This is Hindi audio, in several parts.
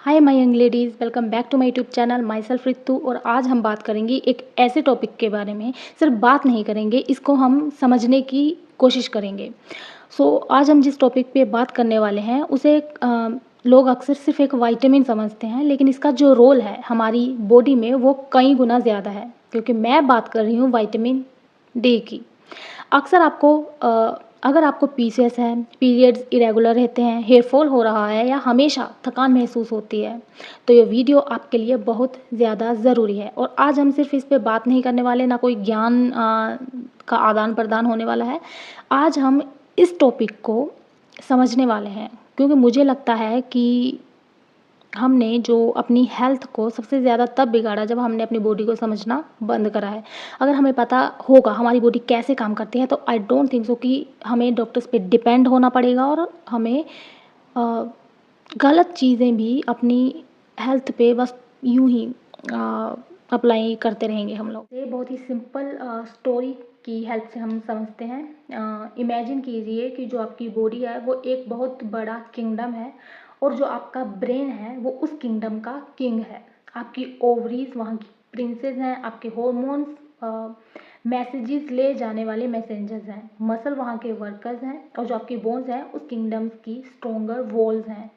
Hi my young ladies, welcome back to my YouTube channel myself Ritu. और आज हम बात करेंगे एक ऐसे टॉपिक के बारे में। सिर्फ बात नहीं करेंगे, इसको हम समझने की कोशिश करेंगे। आज हम जिस टॉपिक पे बात करने वाले हैं उसे लोग अक्सर सिर्फ एक विटामिन समझते हैं, लेकिन इसका जो रोल है हमारी बॉडी में वो कई गुना ज़्यादा है। क्योंकि मैं बात कर रही हूँ विटामिन डी की। अक्सर अगर आपको पीसीएस है, पीरियड्स इरेगुलर रहते हैं, हेयर फॉल हो रहा है या हमेशा थकान महसूस होती है, तो ये वीडियो आपके लिए बहुत ज़्यादा ज़रूरी है। और आज हम सिर्फ इस पे बात नहीं करने वाले, ना कोई ज्ञान का आदान प्रदान होने वाला है। आज हम इस टॉपिक को समझने वाले हैं, क्योंकि मुझे लगता है कि हमने जो अपनी हेल्थ को सबसे ज़्यादा तब बिगाड़ा जब हमने अपनी बॉडी को समझना बंद करा है। अगर हमें पता होगा हमारी बॉडी कैसे काम करती है, तो आई डोंट थिंक सो कि हमें डॉक्टर्स पे डिपेंड होना पड़ेगा और हमें अ, गलत चीज़ें भी अपनी हेल्थ पे बस यूं ही अप्लाई करते रहेंगे हम लोग। ये बहुत ही सिंपल स्टोरी की हेल्प से हम समझते हैं। इमेजिन कीजिए कि जो आपकी बॉडी है वो एक बहुत बड़ा किंगडम है, और जो आपका ब्रेन है वो उस किंगडम का किंग है। आपकी ओवरीज वहाँ की प्रिंसेस हैं, आपके हॉर्मोन्स मैसेजेस ले जाने वाले मैसेंजर्स हैं, मसल वहाँ के वर्कर्स हैं, और जो आपकी बोन्स हैं उस किंगडम्स की स्ट्रोंगर वॉल्स हैं।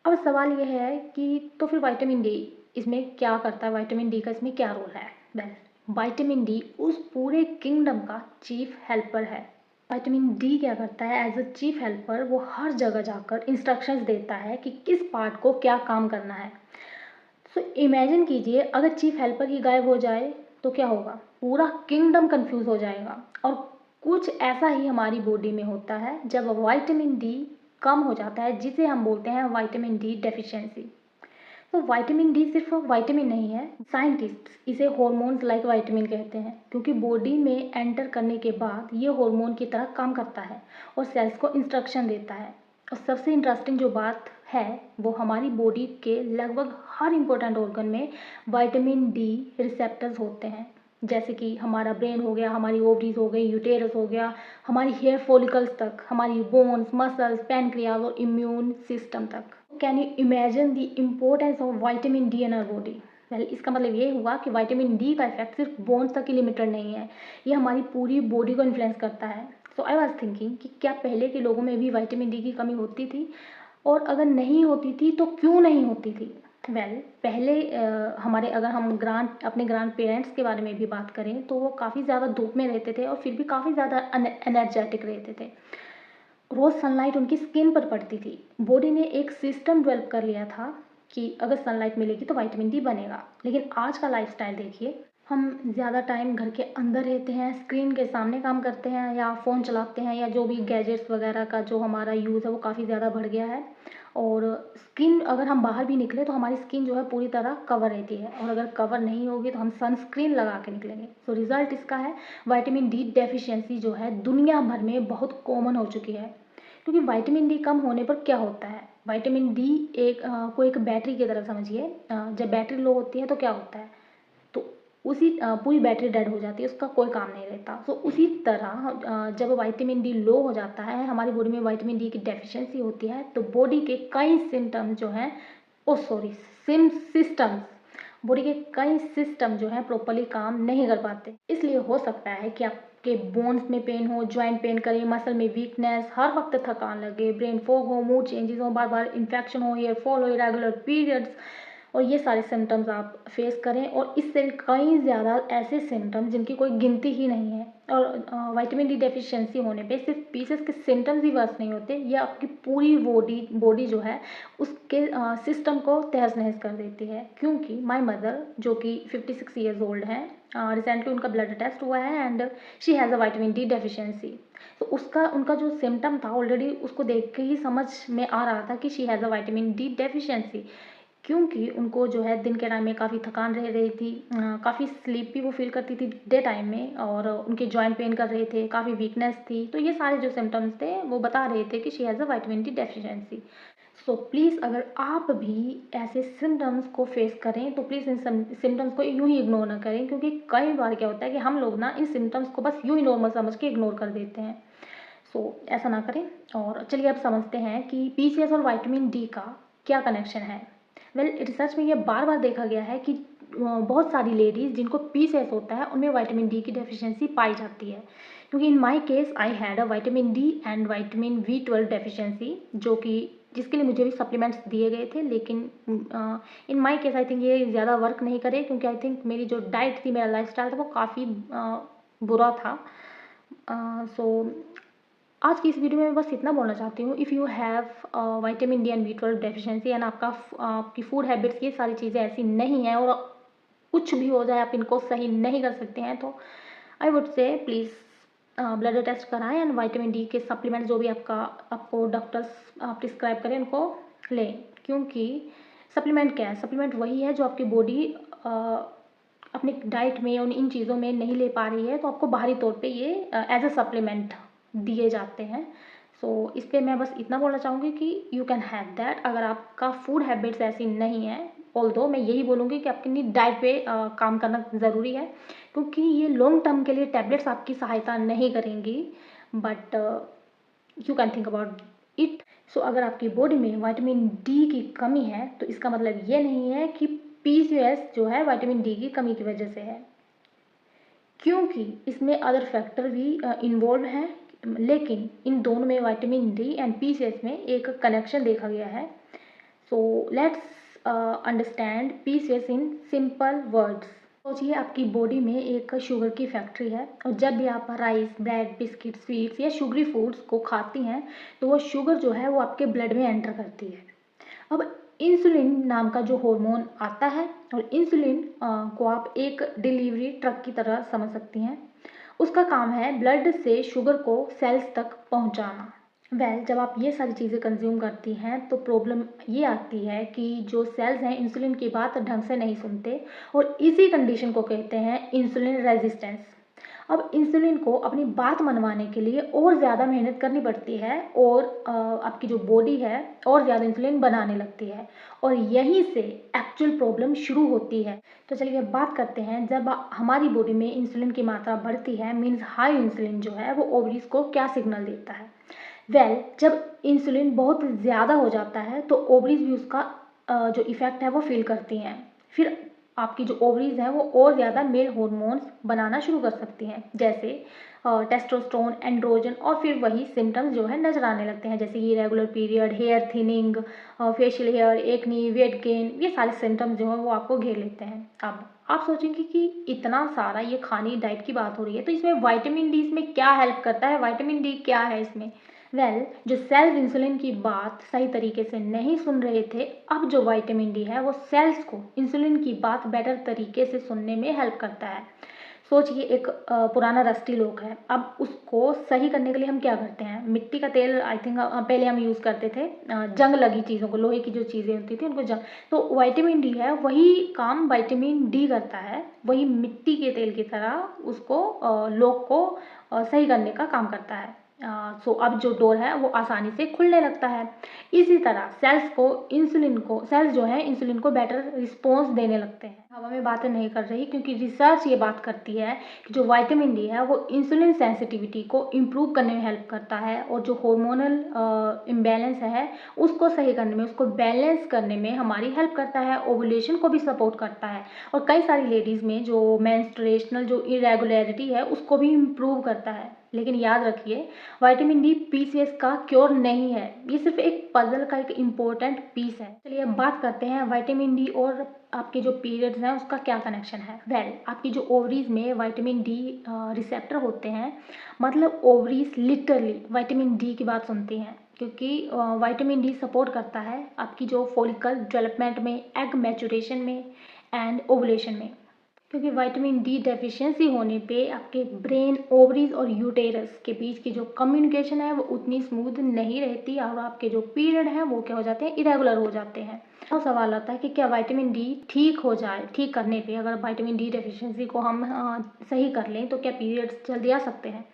अब सवाल यह है कि तो फिर विटामिन डी इसमें क्या करता है, विटामिन डी का इसमें क्या रोल है। वेल, विटामिन डी उस पूरे किंगडम का चीफ हेल्पर है। विटामिन डी क्या करता है, एज अ चीफ हेल्पर वो हर जगह जाकर इंस्ट्रक्शंस देता है कि किस पार्ट को क्या काम करना है। इमेजिन कीजिए, अगर चीफ हेल्पर ही गायब हो जाए तो क्या होगा, पूरा किंगडम कंफ्यूज हो जाएगा। और कुछ ऐसा ही हमारी बॉडी में होता है जब विटामिन डी कम हो जाता है, जिसे हम बोलते हैं विटामिन डी डेफिशिएंसी। तो विटामिन डी सिर्फ विटामिन नहीं है, साइंटिस्ट इसे हॉर्मोन्स लाइक विटामिन कहते हैं, क्योंकि बॉडी में एंटर करने के बाद ये हार्मोन की तरह काम करता है और सेल्स को इंस्ट्रक्शन देता है। और सबसे इंटरेस्टिंग जो बात है वो हमारी बॉडी के लगभग हर इंपॉर्टेंट ऑर्गन में विटामिन डी रिसेप्टर्स होते हैं। जैसे कि हमारा ब्रेन हो गया, हमारी ओवरीज हो गई, यूटेरस हो गया, हमारी हेयर फॉलिकल्स तक, हमारी बोन्स, मसल्स, पैनक्रियाज और इम्यून सिस्टम तक। Can you imagine the importance of vitamin D in our body. Well, इसका मतलब ये हुआ कि विटामिन डी का इफेक्ट सिर्फ बोन्स तक ही लिमिटेड नहीं है, ये हमारी पूरी बॉडी को इन्फ्लुएंस करता है। सो आई वाज थिंकिंग कि क्या पहले के लोगों में भी विटामिन डी की कमी होती थी, और अगर नहीं होती थी तो क्यों नहीं होती थी। वेल, पहले हमारे अगर हम अपने ग्रांड पेरेंट्स के बारे में भी बात करें तो वो काफ़ी ज़्यादा धूप में रहते थे और फिर भी काफ़ी ज़्यादा एनर्जेटिक रहते थे। रोज़ सनलाइट उनकी स्किन पर पड़ती थी। बॉडी ने एक सिस्टम डेवलप कर लिया था कि अगर सनलाइट मिलेगी तो विटामिन डी बनेगा। लेकिन आज का लाइफस्टाइल देखिए, हम ज़्यादा टाइम घर के अंदर रहते हैं, स्क्रीन के सामने काम करते हैं या फ़ोन चलाते हैं, या जो भी गैजेट्स वगैरह का जो हमारा यूज़ है वो काफ़ी ज़्यादा बढ़ गया है। और स्किन, अगर हम बाहर भी निकले तो हमारी स्किन जो है पूरी तरह कवर रहती है, और अगर कवर नहीं होगी तो हम सनस्क्रीन लगा के निकलेंगे। सो रिज़ल्ट इसका है, विटामिन डी डेफिशिएंसी जो है दुनिया भर में बहुत कॉमन हो चुकी है। क्योंकि विटामिन डी कम होने पर क्या होता है, विटामिन डी को एक बैटरी की तरह समझिए। जब बैटरी लो होती है तो क्या होता है, तो पूरी बैटरी डेड हो जाती है, उसका कोई काम नहीं रहता। तो उसी तरह जब विटामिन डी लो हो जाता है, हमारी बॉडी में विटामिन डी की डेफिशिएंसी होती है, तो बॉडी के कई सिम्टम्स जो हैं, ओ सॉरी, सिस्टम्स, बॉडी के कई सिस्टम जो हैं प्रॉपरली काम नहीं कर पाते। इसलिए हो सकता है कि आपके बोन्स में पेन हो, जॉइंट पेन करे, मसल में वीकनेस, हर वक्त थकान लगे, ब्रेन फॉग हो, मूड चेंजेस हो, बार बार इन्फेक्शन हो, हेयर फॉल हो, इरेगुलर पीरियड्स, और ये सारे सिम्टम्स आप फेस करें। और इससे कई ज़्यादा ऐसे सिम्टम्स जिनकी कोई गिनती ही नहीं है। और विटामिन डी डेफिशिएंसी होने पे सिर्फ पीसेस के सिम्टम्स ही वर्स नहीं होते, ये आपकी पूरी बॉडी जो है उसके सिस्टम को तहस नहस कर देती है। क्योंकि माय मदर, जो कि 56 ईयर्स ओल्ड हैं, रिसेंटली उनका ब्लड टेस्ट हुआ है and she has a vitamin D deficiency. तो उनका जो सिम्टम था, ऑलरेडी उसको देख के ही समझ में आ रहा था कि she has a vitamin D deficiency. क्योंकि उनको जो है दिन के टाइम में काफ़ी थकान रह रही थी, काफ़ी स्लीपी वो फील करती थी डे टाइम में, और उनके जॉइंट पेन कर रहे थे, काफ़ी वीकनेस थी। तो ये सारे जो सिम्टम्स थे वो बता रहे थे कि she has a vitamin D deficiency. So please, अगर आप भी ऐसे सिम्टम्स को फेस करें तो प्लीज़ इन सिम्टम्स को यूं ही इग्नोर ना करें, क्योंकि कई बार क्या होता है कि हम लोग ना इन सिम्टम्स को बस यूं ही नॉर्मल समझ के इग्नोर कर देते हैं। ऐसा ना करें। और चलिए अब समझते हैं कि पीसीएस और विटामिन डी का क्या कनेक्शन है? वेल, रिसर्च में ये बार बार देखा गया है कि बहुत सारी लेडीज़ जिनको पीसीएस होता है उनमें विटामिन डी की डेफिशिएंसी पाई जाती है। क्योंकि in my case I had a vitamin D and vitamin B 12 deficiency, जो कि जिसके लिए मुझे भी सप्लीमेंट्स दिए गए थे, लेकिन इन माय केस आई थिंक ये ज़्यादा वर्क नहीं करे, क्योंकि आई थिंक मेरी जो डाइट थी, मेरा लाइफस्टाइल था, वो काफ़ी बुरा था। सो आज की इस वीडियो में मैं बस इतना बोलना चाहती हूँ, if you have vitamin D and B 12 deficiency and आपकी फूड हैबिट्स, ये सारी चीज़ें ऐसी नहीं है और कुछ भी हो जाए आप इनको सही नहीं कर सकते हैं, तो I would say please blood test कराएं एंड विटामिन डी के सप्लीमेंट जो भी आपको डॉक्टर्स प्रिस्क्राइब करें उनको लें। क्योंकि सप्लीमेंट क्या है? सप्लीमेंट वही है जो आपकी बॉडी अपनी डाइट में उन इन चीज़ों में नहीं ले पा रही है, तो आपको बाहरी तौर पे ये एज अ सप्लीमेंट दिए जाते हैं। सो इस पर मैं बस इतना बोलना चाहूँगी कि यू कैन हैव दैट अगर आपका फूड हैबिट्स ऐसी नहीं है। ऑल्दो मैं यही बोलूँगी कि आपकी डाइट पे काम करना ज़रूरी है, क्योंकि ये लॉन्ग टर्म के लिए टैबलेट्स आपकी सहायता नहीं करेंगी, but you can think about it. So अगर आपकी बॉडी में विटामिन डी की कमी है, तो इसका मतलब ये नहीं है कि पीसीओएस जो है विटामिन डी की कमी की वजह से है, क्योंकि इसमें अदर फैक्टर भी इन्वॉल्व हैं। लेकिन इन दोनों में, विटामिन डी एंड पीसीओएस में, एक कनेक्शन देखा गया है। So let's understand PCOS in simple words. सोचिए आपकी बॉडी में एक शुगर की फैक्ट्री है, और जब भी आप राइस, ब्रेड, बिस्किट, स्वीट्स या शुगरी फूड्स को खाती हैं, तो वो शुगर जो है वो आपके ब्लड में एंटर करती है। अब इंसुलिन नाम का जो हार्मोन आता है, और इंसुलिन को आप एक डिलीवरी ट्रक की तरह समझ सकती हैं। उसका काम है ब्लड से शुगर को सेल्स तक पहुंचाना। जब आप ये सारी चीज़ें कंज्यूम करती हैं, तो प्रॉब्लम ये आती है कि जो सेल्स हैं इंसुलिन की बात ढंग से नहीं सुनते, और इसी कंडीशन को कहते हैं इंसुलिन रेजिस्टेंस। अब इंसुलिन को अपनी बात मनवाने के लिए और ज़्यादा मेहनत करनी पड़ती है, और आपकी जो बॉडी है और ज़्यादा इंसुलिन बनाने लगती है, और यहीं से एक्चुअल प्रॉब्लम शुरू होती है। तो चलिए अब बात करते हैं, जब हमारी बॉडी में इंसुलिन की मात्रा बढ़ती है, मीन्स हाई इंसुलिन जो है वो ओवरीज को क्या सिग्नल देता है? जब इंसुलिन बहुत ज़्यादा हो जाता है, तो ओवरीज भी उसका जो इफ़ेक्ट है वो फील करती हैं। फिर आपकी जो ओवरीज हैं वो और ज़्यादा मेल हार्मोन्स बनाना शुरू कर सकती हैं, जैसे टेस्टोस्टेरोन, एंड्रोजन, और फिर वही सिम्टम्स जो है नजर आने लगते हैं, जैसे irregular period, hair thinning, facial hair, acne, weight gain. ये सारे सिम्टम्स जो हैं वो आपको घेर लेते हैं। अब आप सोचेंगे कि इतना सारा, ये खाने डाइट की बात हो रही है, तो इसमें विटामिन डी इसमें क्या हेल्प करता है? विटामिन डी क्या है इसमें? जो सेल्स इंसुलिन की बात सही तरीके से नहीं सुन रहे थे, अब जो विटामिन डी है वो सेल्स को इंसुलिन की बात बेटर तरीके से सुनने में हेल्प करता है। सोचिए एक पुराना रस्टी लॉक है, अब उसको सही करने के लिए हम क्या करते हैं? मिट्टी का तेल आई थिंक पहले हम यूज़ करते थे, जंग लगी चीज़ों को, लोहे की जो चीज़ें होती थी उनको जंग। तो विटामिन डी है, वही काम विटामिन डी करता है, वही मिट्टी के तेल की तरह उसको लॉक को सही करने का काम करता है। सो अब जो डोर है वो आसानी से खुलने लगता है। इसी तरह सेल्स जो है इंसुलिन को बेटर रिस्पॉन्स देने लगते हैं। हवा में बातें नहीं कर रही, क्योंकि रिसर्च ये बात करती है कि जो विटामिन डी है वो इंसुलिन सेंसिटिविटी को इम्प्रूव करने में हेल्प करता है, और जो हार्मोनल इम्बैलेंस है उसको सही करने में, उसको बैलेंस करने में हमारी हेल्प करता है, ओवुलेशन को भी सपोर्ट करता है, और कई सारी लेडीज़ में जो मेंस्ट्रुएशनल जो इरेगुलरिटी है उसको भी इम्प्रूव करता है। लेकिन याद रखिए, विटामिन डी पीसीएस का क्योर नहीं है, ये सिर्फ एक पजल का एक इम्पोर्टेंट पीस है। चलिए अब बात करते हैं विटामिन डी और आपके जो पीरियड्स हैं उसका क्या कनेक्शन है। आपकी जो ओवरीज में विटामिन डी रिसेप्टर होते हैं, मतलब ओवरीज लिटरली विटामिन डी की बात सुनती हैं, क्योंकि विटामिन डी सपोर्ट करता है आपकी जो फॉलिकल डेवलपमेंट में, एग मैचुरेशन में एंड ओवुलेशन में। क्योंकि विटामिन डी डेफिशिएंसी होने पे आपके ब्रेन, ओवरीज और यूटेरस के बीच की जो कम्युनिकेशन है वो उतनी स्मूथ नहीं रहती, और आपके जो पीरियड हैं वो क्या हो जाते हैं? इरेगुलर हो जाते हैं। तो सवाल आता है कि क्या विटामिन डी ठीक हो जाए? ठीक करने पे अगर विटामिन डी डेफिशिएंसी को हम सही कर लें, तो क्या पीरियड्स जल्दी आ सकते हैं?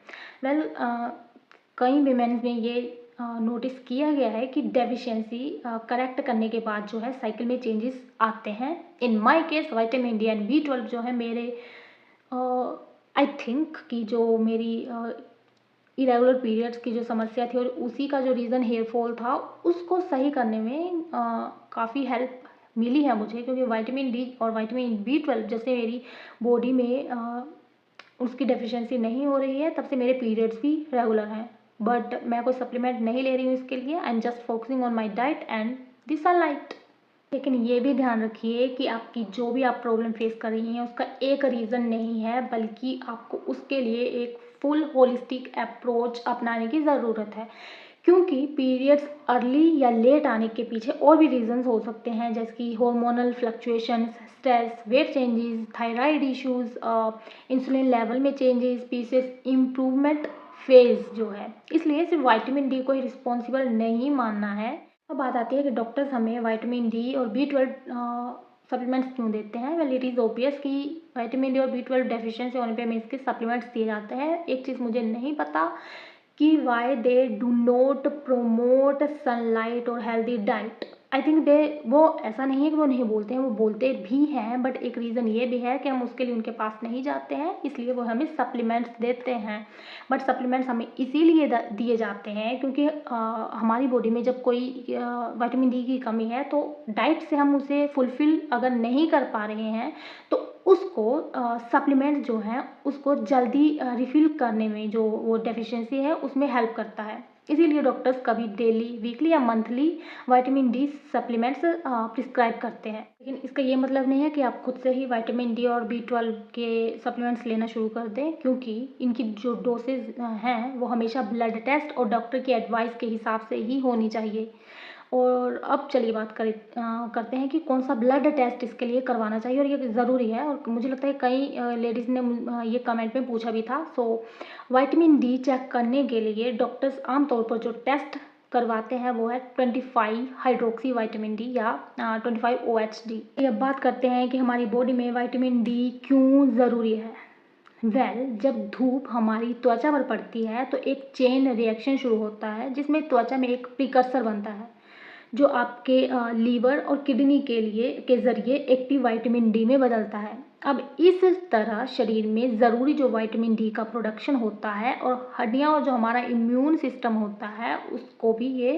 कई वीमेन्स में ये नोटिस किया गया है कि डेफिशिएंसी करेक्ट करने के बाद जो है साइकिल में चेंजेस आते हैं। In my case vitamin D and B 12 जो है मेरे आई थिंक कि जो मेरी इरेगुलर पीरियड्स की जो समस्या थी और उसी का जो रीज़न हेयर फॉल था, उसको सही करने में काफ़ी हेल्प मिली है मुझे, क्योंकि विटामिन डी और विटामिन बी 12 जैसे मेरी बॉडी में उसकी डेफिशिएंसी नहीं हो रही है, तब से मेरे पीरियड्स भी रेगुलर हैं। बट मैं कोई सप्लीमेंट नहीं ले रही हूँ इसके लिए। I am just focusing on my diet and the sunlight. लेकिन ये भी ध्यान रखिए कि आपकी जो भी आप प्रॉब्लम फेस कर रही हैं उसका एक रीज़न नहीं है, बल्कि आपको उसके लिए एक फुल होलिस्टिक अप्रोच अपनाने की ज़रूरत है। क्योंकि पीरियड्स अर्ली या लेट आने के पीछे और भी रीजंस हो सकते हैं, जैसे कि hormonal fluctuations, stress, weight changes, thyroid issues, insulin level में चेंजेस, पीसीएस इम्प्रूवमेंट फेज जो है। इसलिए सिर्फ विटामिन डी को ही रिस्पॉन्सिबल नहीं मानना है। अब बात आती है कि डॉक्टर्स हमें विटामिन डी और बी 12 सप्लीमेंट्स क्यों देते हैं। वेल, इट इज़ ऑब्वियस कि विटामिन डी और बी 12 डेफिशिएंसी होने पे हमें इसके सप्लीमेंट्स दिए जाते हैं। एक चीज़ मुझे नहीं पता कि why they do not promote sunlight और हेल्दी डाइट। आई थिंक वो ऐसा नहीं है कि वो नहीं बोलते हैं, वो बोलते भी हैं, बट एक रीज़न ये भी है कि हम उसके लिए उनके पास नहीं जाते हैं, इसलिए वो हमें सप्लीमेंट्स देते हैं। बट सप्लीमेंट्स हमें इसीलिए दिए जाते हैं क्योंकि हमारी बॉडी में जब कोई विटामिन डी की कमी है तो डाइट से हम उसे फुलफ़िल अगर नहीं कर पा रहे हैं तो उसको सप्लीमेंट जो हैं उसको जल्दी रिफ़िल करने में जो वो डेफिशिएंसी है उसमें हेल्प करता है। इसीलिए डॉक्टर्स कभी डेली, वीकली या monthly vitamin D supplements prescribe करते हैं। लेकिन इसका ये मतलब नहीं है कि आप खुद से ही विटामिन डी और बी 12 के सप्लीमेंट्स लेना शुरू कर दें, क्योंकि इनकी जो डोसेज हैं वो हमेशा ब्लड टेस्ट और डॉक्टर की एडवाइस के हिसाब से ही होनी चाहिए। और अब चलिए बात करते हैं कि कौन सा ब्लड टेस्ट इसके लिए करवाना चाहिए, और ये ज़रूरी है। और मुझे लगता है कई लेडीज़ ने ये कमेंट में पूछा भी था। सो विटामिन डी चेक करने के लिए डॉक्टर्स आमतौर पर जो टेस्ट करवाते हैं वो है 25 हाइड्रोक्सी विटामिन डी या 25 OHD। अब बात करते हैं कि हमारी बॉडी में विटामिन डी क्यों ज़रूरी है। जब धूप हमारी त्वचा पर पड़ती है तो एक चेन रिएक्शन शुरू होता है जिसमें त्वचा में एक प्रिकर्सर बनता है जो आपके लीवर और किडनी के ज़रिए एक्टिव विटामिन डी में बदलता है। अब इस तरह शरीर में ज़रूरी जो विटामिन डी का प्रोडक्शन होता है और हड्डियाँ और जो हमारा इम्यून सिस्टम होता है उसको भी ये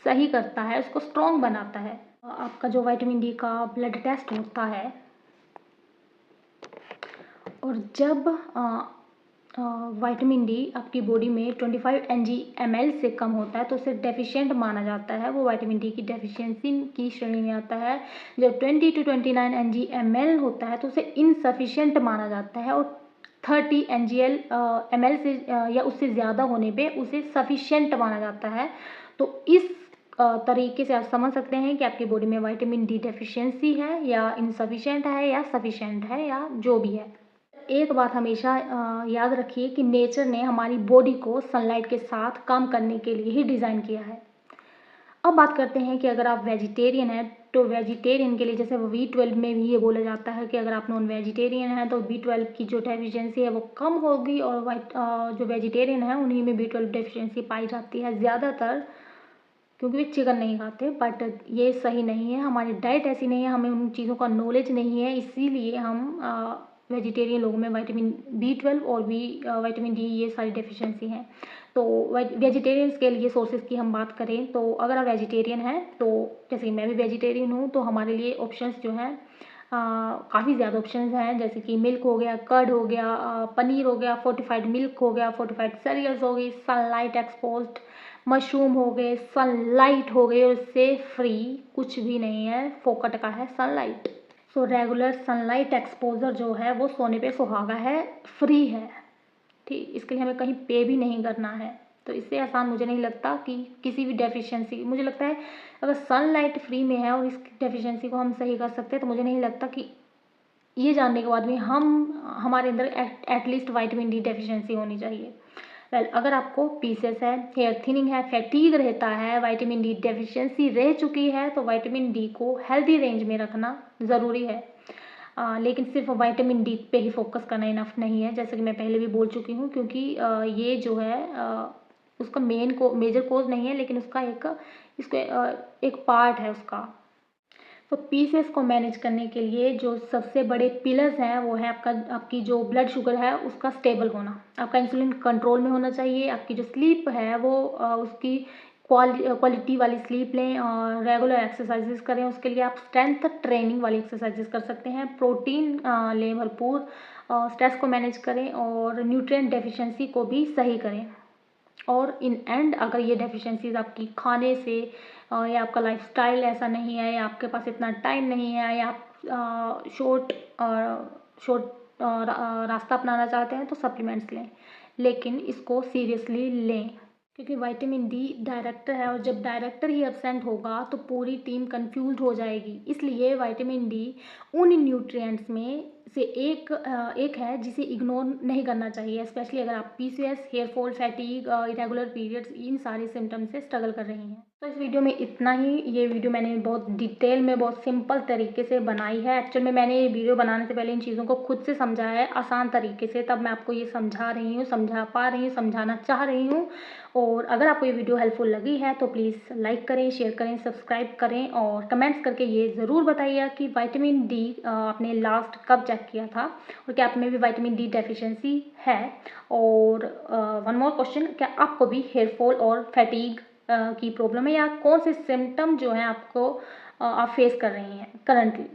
सही करता है, उसको स्ट्रॉन्ग बनाता है। आपका जो विटामिन डी का ब्लड टेस्ट होता है और जब विटामिन डी आपकी बॉडी में 25 mg/ml से कम होता है तो उसे डेफिशिएंट माना जाता है, वो विटामिन डी की डेफिशिएंसी की श्रेणी में आता है। जब 20 to 29 mg/ml होता है तो उसे इनसफिशिएंट माना जाता है, और 30 ml से या उससे ज़्यादा होने पे उसे सफिशिएंट माना जाता है। तो इस तरीके से आप समझ सकते हैं कि आपकी बॉडी में विटामिन डी डेफिशिएंसी है या इनसफिशिएंट है या सफिशिएंट है या जो भी है। एक बात हमेशा याद रखिए कि नेचर ने हमारी बॉडी को सनलाइट के साथ काम करने के लिए ही डिज़ाइन किया है। अब बात करते हैं कि अगर आप वेजिटेरियन हैं तो वेजिटेरियन के लिए, जैसे बी 12 में भी ये बोला जाता है कि अगर आप नॉन वेजिटेरियन हैं तो बी 12 की जो डेफिशिएंसी है वो कम होगी, और जो वेजिटेरियन है उन्हीं में बी 12 डेफिशिएंसी पाई जाती है ज़्यादातर, क्योंकि वे चिकन नहीं खाते। बट ये सही नहीं है, हमारी डाइट ऐसी नहीं है, हमें उन चीज़ों का नॉलेज नहीं है, इसीलिए हम वेजिटेरियन लोगों में विटामिन बी 12 और भी विटामिन डी ये सारी डेफिशिएंसी हैं। तो वेजिटेरियंस के लिए सोर्सेज की हम बात करें तो अगर आप वेजिटेरियन हैं तो, जैसे कि मैं भी वेजिटेरियन हूँ, तो हमारे लिए ऑप्शंस जो हैं काफ़ी ज़्यादा ऑप्शंस हैं, जैसे कि मिल्क हो गया, कर्ड हो गया, पनीर हो गया, फोर्टिफाइड मिल्क हो गया, फोर्टिफाइड सीरियल्स हो गई, सनलाइट एक्सपोज्ड मशरूम हो गए, सनलाइट हो गई, और इससे फ्री कुछ भी नहीं है, फोकट का है sunlight. So regular sunlight exposure जो है वो सोने पे सुहागा है, फ्री है, ठीक। इसके लिए हमें कहीं पे भी नहीं करना है। तो इससे आसान मुझे नहीं लगता कि किसी भी डेफिशिएंसी, मुझे लगता है अगर सनलाइट फ्री में है और इस डेफिशिएंसी को हम सही कर सकते हैं तो मुझे नहीं लगता कि ये जानने के बाद भी हमारे अंदर एटलीस्ट विटामिन डी डेफिशिएंसी होनी चाहिए। वेल, अगर आपको पीसीएस है, हेयर थिनिंग है, फैटीग रहता है, विटामिन डी डेफिशिएंसी रह चुकी है, तो विटामिन डी को हेल्दी रेंज में रखना ज़रूरी है। लेकिन सिर्फ विटामिन डी पे ही फोकस करना इनफ नहीं है, जैसे कि मैं पहले भी बोल चुकी हूँ, क्योंकि ये जो है उसका मेजर कोज नहीं है, लेकिन उसका एक पार्ट है उसका। तो पीसीएस को मैनेज करने के लिए जो सबसे बड़े पिलर्स हैं वो है आपकी जो ब्लड शुगर है उसका स्टेबल होना, आपका इंसुलिन कंट्रोल में होना चाहिए, आपकी जो स्लीप है वो उसकी क्वालिटी वाली स्लीप लें और रेगुलर एक्सरसाइजेस करें। उसके लिए आप स्ट्रेंथ ट्रेनिंग वाली एक्सरसाइजेस कर सकते हैं, प्रोटीन लें भरपूर, स्ट्रेस को मैनेज करें और न्यूट्रिएंट डेफिशिएंसी को भी सही करें। और इन एंड अगर ये डेफिशिएंसीज आपकी खाने से या आपका लाइफस्टाइल ऐसा नहीं है या आपके पास इतना टाइम नहीं है या आप शॉर्ट रास्ता अपनाना चाहते हैं तो सप्लीमेंट्स लें, लेकिन इसको सीरियसली लें क्योंकि विटामिन डी डायरेक्टर है और जब डायरेक्टर ही एब्सेंट होगा तो पूरी टीम कंफ्यूज हो जाएगी। इसलिए विटामिन डी उन न्यूट्रिएंट्स में से एक है जिसे इग्नोर नहीं करना चाहिए, स्पेशली अगर आप PCOS, hair fall, fatigue, irregular periods इन सारे सिम्टम्स से स्ट्रगल कर रही हैं। तो इस वीडियो में इतना ही। ये वीडियो मैंने बहुत डिटेल में बहुत सिंपल तरीके से बनाई है। एक्चुअल में मैंने ये वीडियो बनाने से पहले इन चीज़ों को खुद से समझा है आसान तरीके से, तब मैं आपको ये समझा रही हूँ, समझा पा रही हूँ, समझाना चाह रही हूँ। और अगर आपको ये वीडियो हेल्पफुल लगी है तो प्लीज़ लाइक करें, शेयर करें, सब्सक्राइब करें और कमेंट्स करके ये ज़रूर बताइए कि विटामिन डी आपने लास्ट कब चेक किया था और क्या आप में भी विटामिन डी डेफिशिएंसी है। और वन मोर क्वेश्चन, क्या आपको भी हेयर फॉल और फैटीग की प्रॉब्लम है या कौन से सिम्टम जो हैं आपको आप फेस कर रही हैं करंटली।